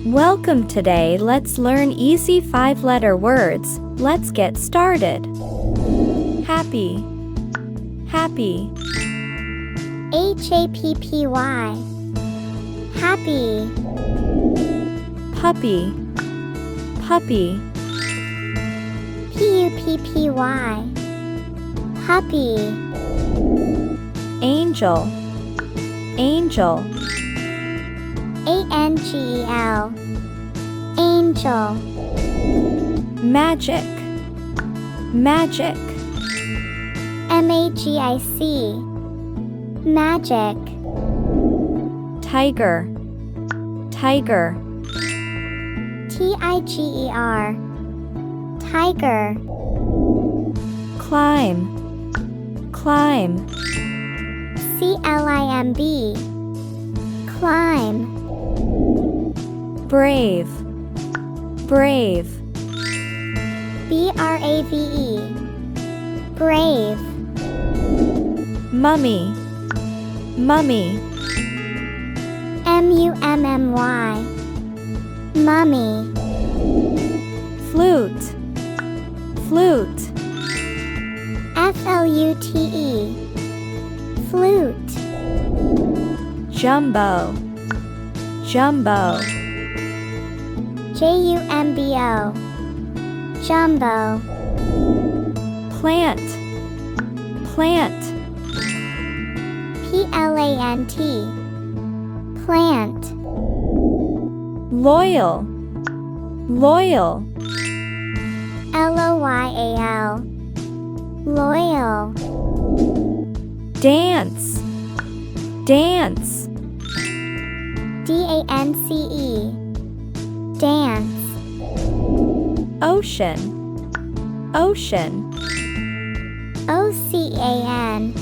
Welcome. Today let's learn easy 5-letter words. Let's get started. Happy, happy. Happy. Happy. Puppy, puppy. Puppy. Puppy. Angel, angel. Angel. Angel. Magic, magic. Magic. Magic. Tiger, tiger. Tiger. Tiger. Climb, climb. Climb. Climb. Brave, brave. Brave. Brave. Mummy, mummy. Mummy. Mummy. Flute, flute. Flute. Flute. Jumbo, jumbo. Jumbo. Jumbo. Plant, plant. Plant. Plant. Loyal, loyal. Loyal. Loyal. Dance, dance. Dance. Dance. Ocean, ocean. Ocean.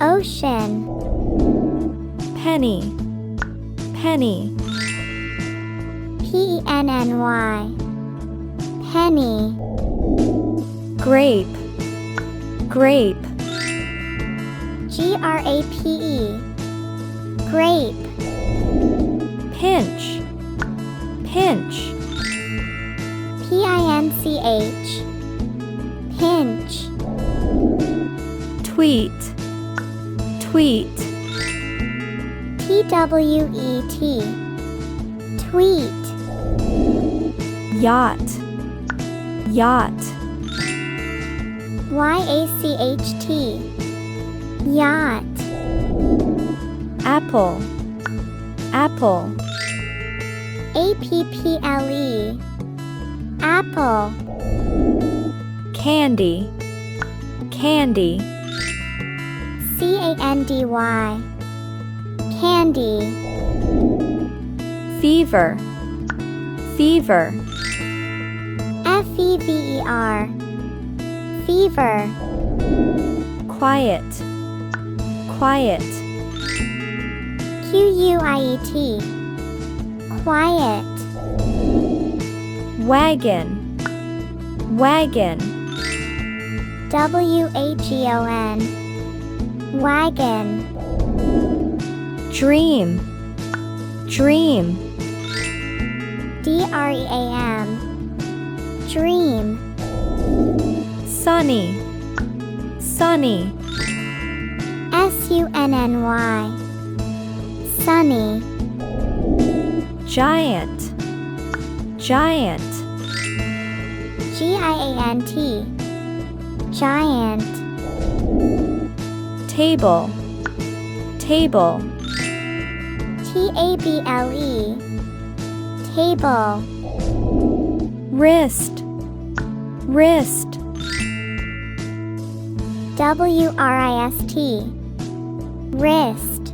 Ocean. Penny, penny. Penny. Penny. Grape, grape. Grape. Grape. Pinch, pinch. Pinch. Pinch. Tweet, tweet. Tweet. Tweet. Yacht, yacht. Yacht. Yacht. Apple, apple. Apple. Apple. Candy, candy. Candy. Candy. Fever, fever. Fever. Fever. Quiet, quiet. Quiet. Quiet. Wagon, wagon. Wagon. Wagon. Dream, dream. Dream. Dream. Sunny, sunny. Sunny. Sunny. Giant, giant. Giant. Giant. Table, table. Table. Table. Wrist, wrist. Wrist. Wrist.